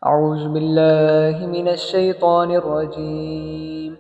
أعوذ بالله من الشيطان الرجيم.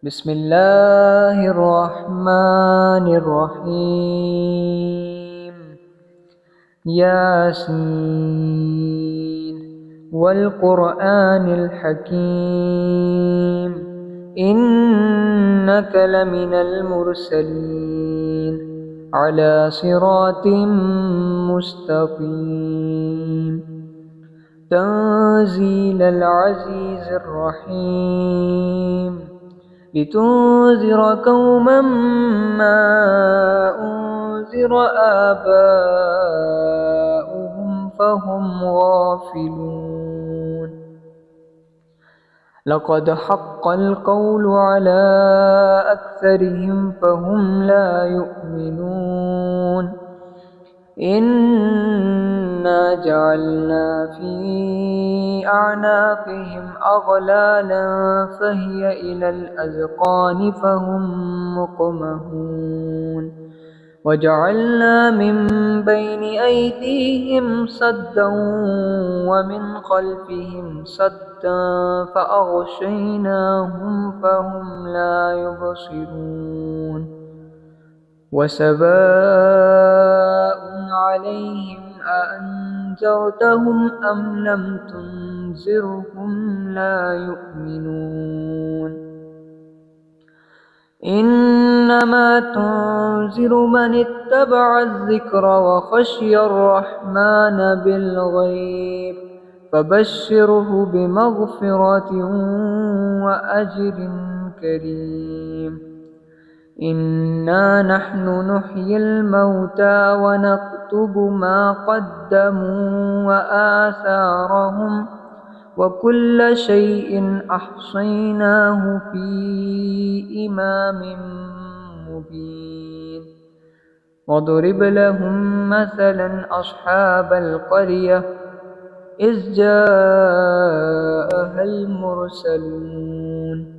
بسم الله الرحمن الرحيم. ياسين والقرآن الحكيم إنك لمن المرسلين على صراط مستقيم تنزيل العزيز الرحيم لتنذر قوما ما أنذر آباؤهم فهم غافلون. لقد حق القول على أكثرهم فهم لا يؤمنون. إنا جعلنا في أعناقهم أغلالا فهي إلى الأذقان فهم مقمحون. وجعلنا من بين أيديهم سدا ومن خلفهم سدا فأغشيناهم فهم لا يبصرون. وسواء عليهم أأنذرتهم أم لم تنذرهم لا يؤمنون. إنما تنذر من اتبع الذكر وخشي الرحمن بالغيب فبشره بمغفرة وأجر كريم. إنا نحن نحيي الموتى ونكتب ما قدموا وآثارهم وكل شيء أحصيناه في إمام مبين. واضرب لهم مثلا أصحاب القرية إذ جاءها المرسلون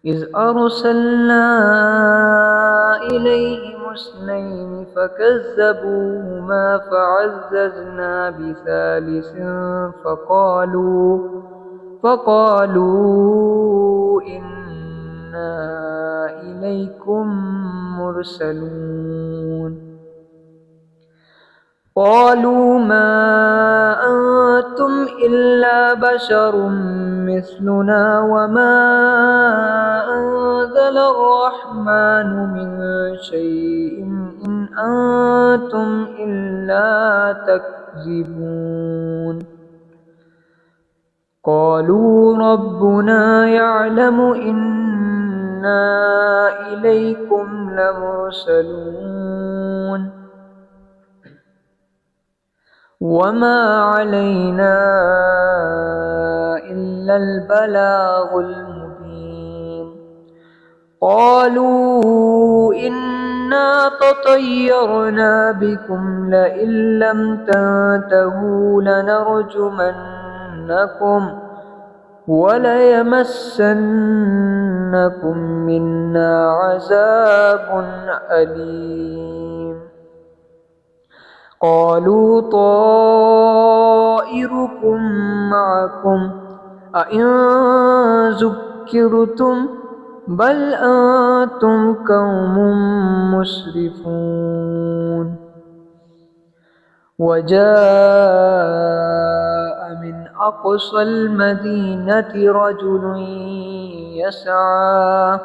إذ أرسلنا إليهم اثنين فكذبوهما فعززنا بثالث فقالوا إنا إليكم مرسلون. قالوا ما أنتم إلا بشر مثلنا وما أنزل الرحمن من شيء إن أنتم إلا تكذبون. قالوا ربنا يعلم إنا إليكم لمرسلون وما علينا إلا البلاغ المبين. قالوا إنا تطيرنا بكم لئن لم تنتهوا لنرجمنكم وليمسنكم منا عذاب أليم. قالوا طائركم معكم أئن ذكرتم بل أنتم قوم مسرفون. وجاء من أقصى المدينة رجل يسعى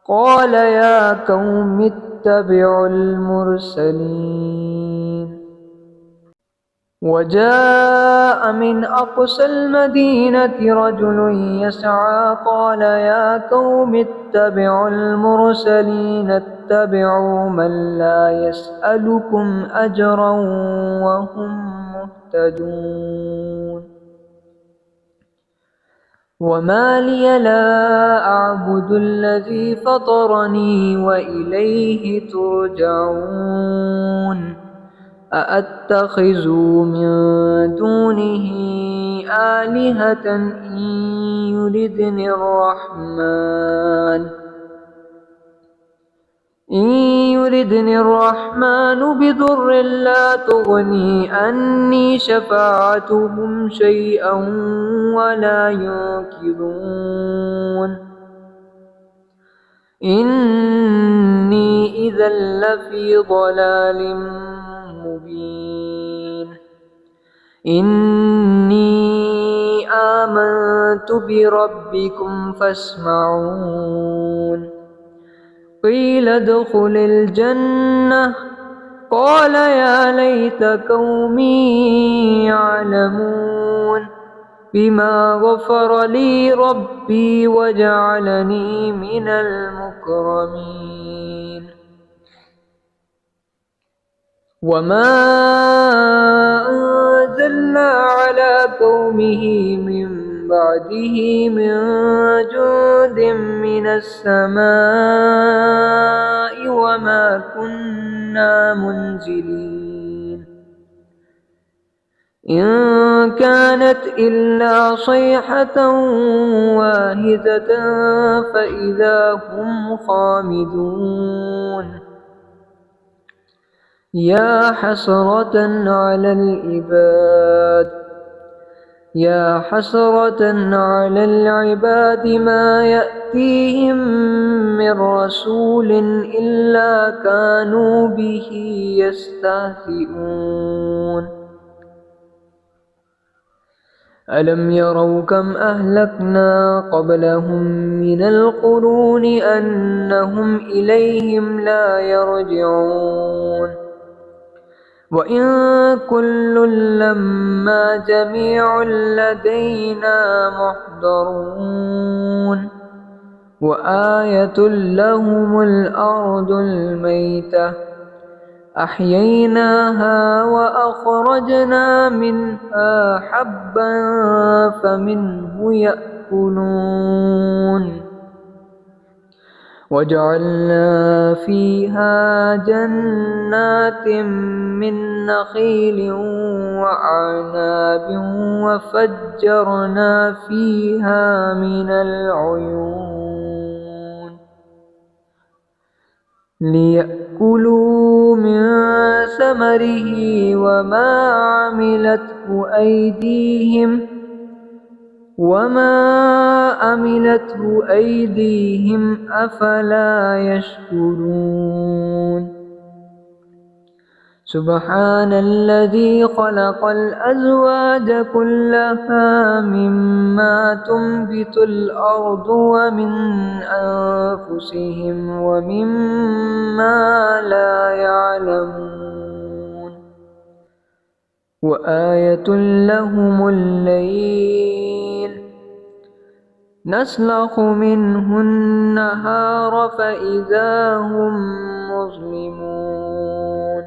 قال يا قوم اتبعوا المرسلين. وجاء من أقصى المدينة رجل يسعى قال يا قوم اتبعوا المرسلين اتبعوا من لا يسألكم أجرا وهم مهتدون. وما لي لا أعبد الذي فطرني وإليه ترجعون. أأتخذ من دونه آلهة إن يردني الرحمن إن يردني الرحمن بضر لا تغني عني شفاعتهم شيئا ولا ينقذون إني إذا لفي ضلال مبين إني آمنت بربكم فاسمعون قيل ادخل الجنة قال يا ليت قومي يعلمون بما غفر لي ربي وجعلني من المكرمين وما أنزلنا على قومه من بعده من جند من السماء وما كنا منزلين إن كانت إلا صيحة واحدة فإذا هم خامدون يا حسرة على العباد يا حسرة على العباد ما يأتيهم من رسول إلا كانوا به يستهزئون ألم يروا كم أهلكنا قبلهم من القرون أنهم إليهم لا يرجعون وإن كل لما جميع لدينا محضرون وآية لهم الأرض الميتة أحييناها وأخرجنا منها حبا فمنه يأكلون وجعلنا فيها جنات من نخيل وأعناب وفجرنا فيها من العيون ليأكلوا من ثمره وما عملته أيديهم أفلا يشكرون سبحان الذي خلق الأزواج كلها مما تنبت الأرض ومن أنفسهم ومما لا يعلمون وآية لهم الليل نسلخ منه النهار فإذا هم مظلمون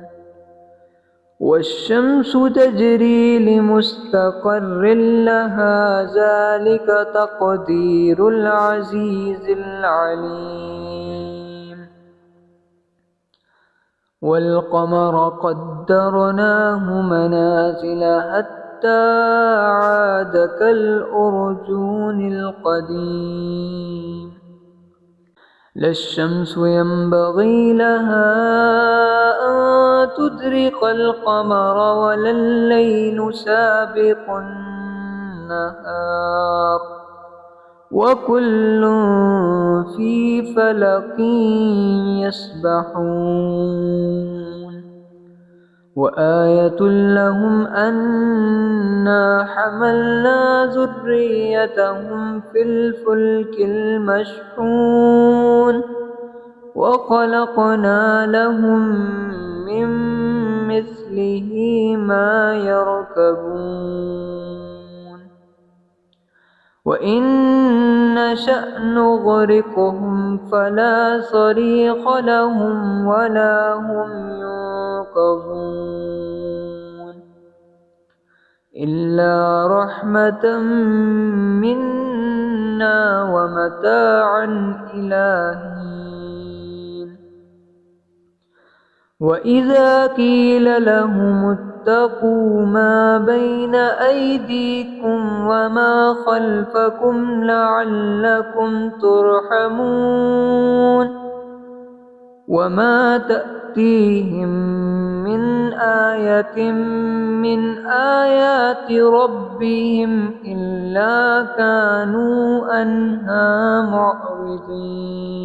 والشمس تجري لمستقر لها ذلك تقدير العزيز العليم والقمر قدرناه منازل حتى عاد كالأرجون القديم لا الشمس ينبغي لها أن تدرك القمر ولا الليل سابق النهار وكل في فلك يسبحون وآية لهم أنا حملنا ذريتهم في الفلك المشحون وخلقنا لهم من مثله ما يركبون وإن نشأ نغرقهم فلا صريخ لهم ولا هم ينقذون إلا رحمة منا ومتاعا إلى حين وإذا قيل لهم اتقوا ما بين أيديكم وما خلفكم لعلكم ترحمون وما تأتيهم من آية من آيات ربهم إلا كانوا عنها معرضين.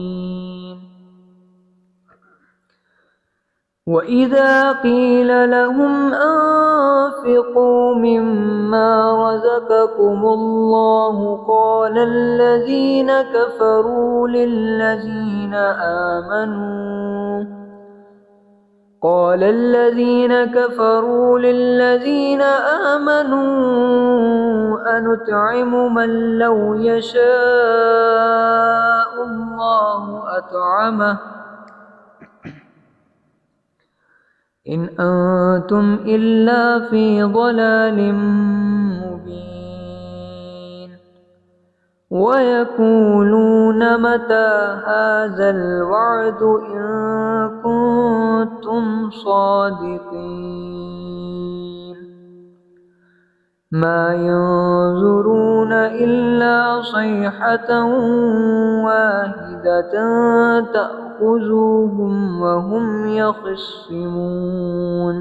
وإذا قيل لهم أنفقوا مما رزقكم الله قال الذين كفروا للذين آمنوا أنطعم من لو يشاء الله أطعمه إن أنتم إلا في ضلال مبين. ويقولون متى هذا الوعد إن كنتم صادقين. ما ينظرون إلا صيحة واحدة تأخذهم وهم يخصمون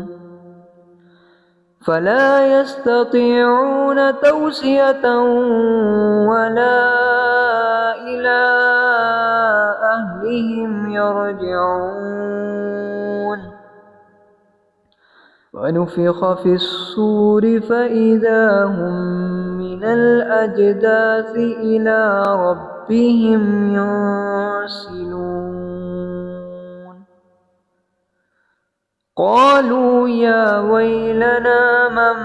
فلا يستطيعون توصية ولا إلى أهلهم يرجعون. ونفخ في الصور فإذا هم من الأجداث إلى ربهم ينسلون. قالوا يا ويلنا من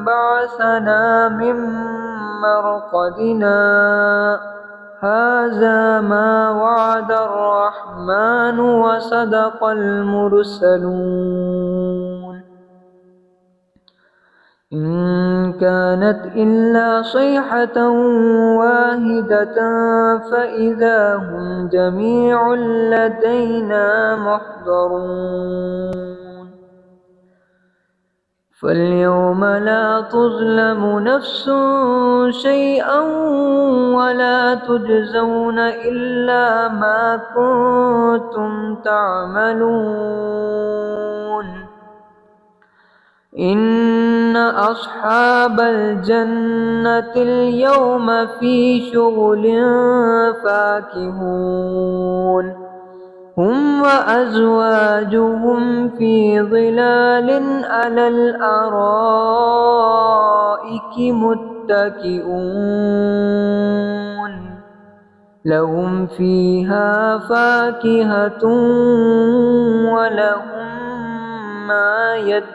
بعثنا من مرقدنا هذا ما وعد الرحمن وصدق المرسلون. إن كانت إلا صيحة واحدة فإذا هم جميع لدينا محضرون. فاليوم لا تظلم نفس شيئا ولا تجزون إلا ما كنتم تعملون. إن أصحاب الجنة اليوم في شغل فاكهون هم وأزواجهم في ظلال على الأرائك متكئون لهم فيها فاكهة ولهم ما يدعون.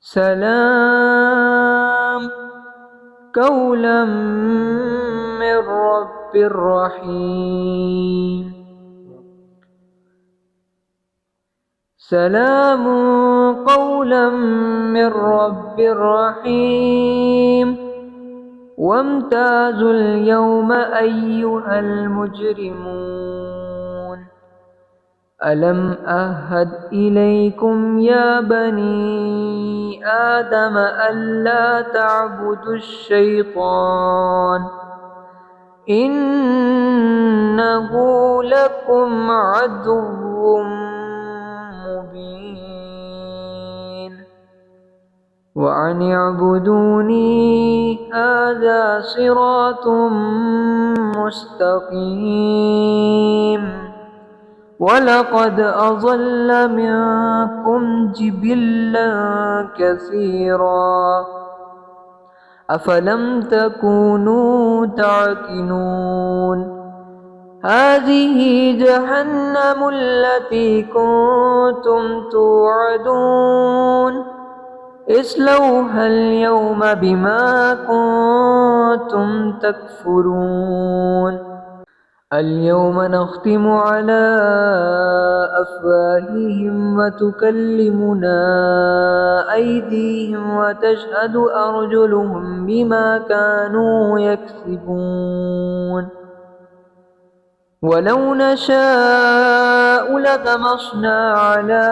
سلام قولا من رب رحيم. سلام قولا من رب رحيم. وامتازوا اليوم أيها المجرمون ألم أعهد إليكم يا بني آدم ألا تعبدوا الشيطان إنه لكم عدو مبين. وأن اعبدوني هذا صراط مستقيم. ولقد أضل منكم جبلا كثيرا أفلم تكونوا تعقلون. هذه جهنم التي كنتم توعدون اصلوها اليوم بما كنتم تكفرون. اليوم نختم على أفواههم وتكلمنا أيديهم وتشهد أرجلهم بما كانوا يكسبون. ولو نشاء لطمسنا على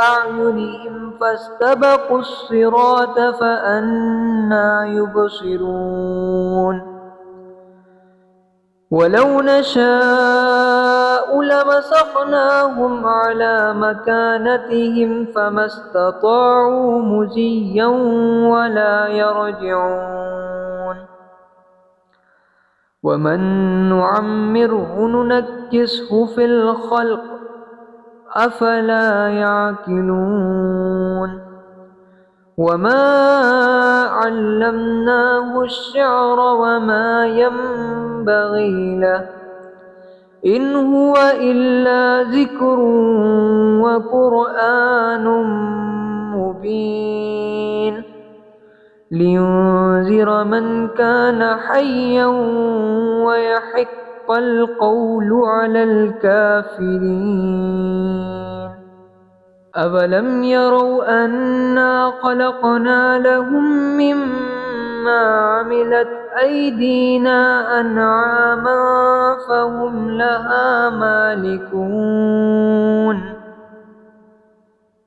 أعينهم فاستبقوا الصراط فأنى يبصرون. ولو نشاء لمسخناهم على مكانتهم فما استطاعوا مضيا ولا يرجعون ومن نعمره ننكسه في الخلق أفلا يعقلون وما علمناه الشعر وما ينبغي له إن هو إلا ذكر وقرآن مبين لينذر من كان حيا ويحق القول على الكافرين أولم يروا أنا خلقنا لهم مما عملت أيدينا أنعاما فهم لها مالكون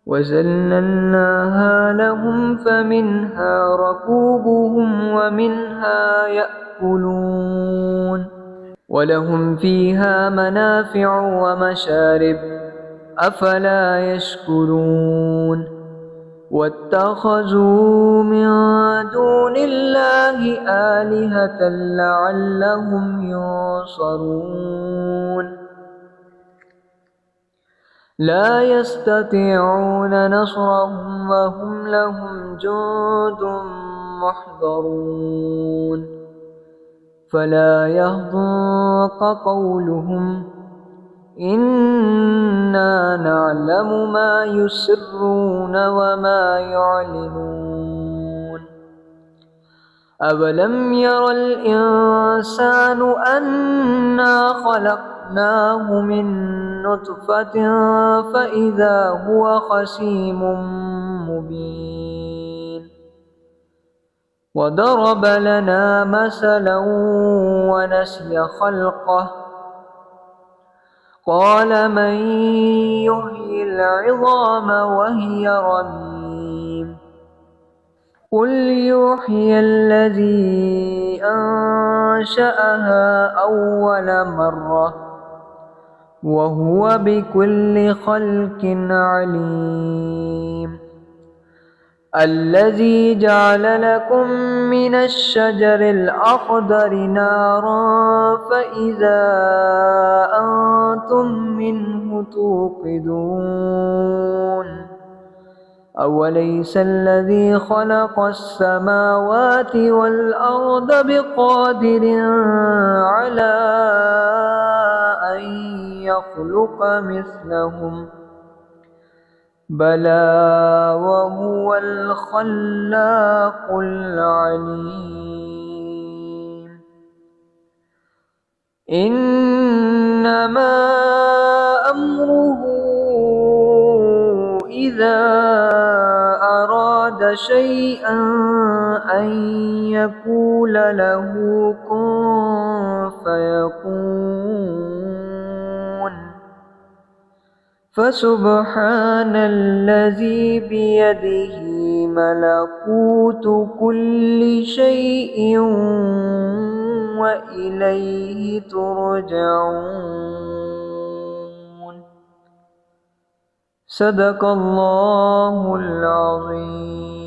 وذللناها لهم فمنها ركوبهم ومنها يأكلون ولهم فيها منافع ومشارب أفلا يشكرون واتخذوا من دون الله آلهة لعلهم ينصرون لا يستطيعون نصرهم وهم لهم جند محضرون فلا يحزنك قولهم إنا نعلم ما يسرون وما يعلنون أولم ير الإنسان أنا خلقناه من نطفة فإذا هو خصيم مبين وضرب لنا مثلا ونسي خلقه قال من يحيي العظام وهي رميم قل يحيي الذي أنشأها أول مرة وهو بكل خلق عليم الذي جعل لكم من الشجر الأخضر نارا فإذا أنتم منه توقدون أوليس الذي خلق السماوات والأرض بقادر على أن يخلق مثلهم بلى وهو الخلاق العليم إنما أمره إذا أراد شيئا أن يقول له كن فيكون فسبحان الذي بيده ملكوت كل شيء وإليه ترجعون صدق الله العظيم.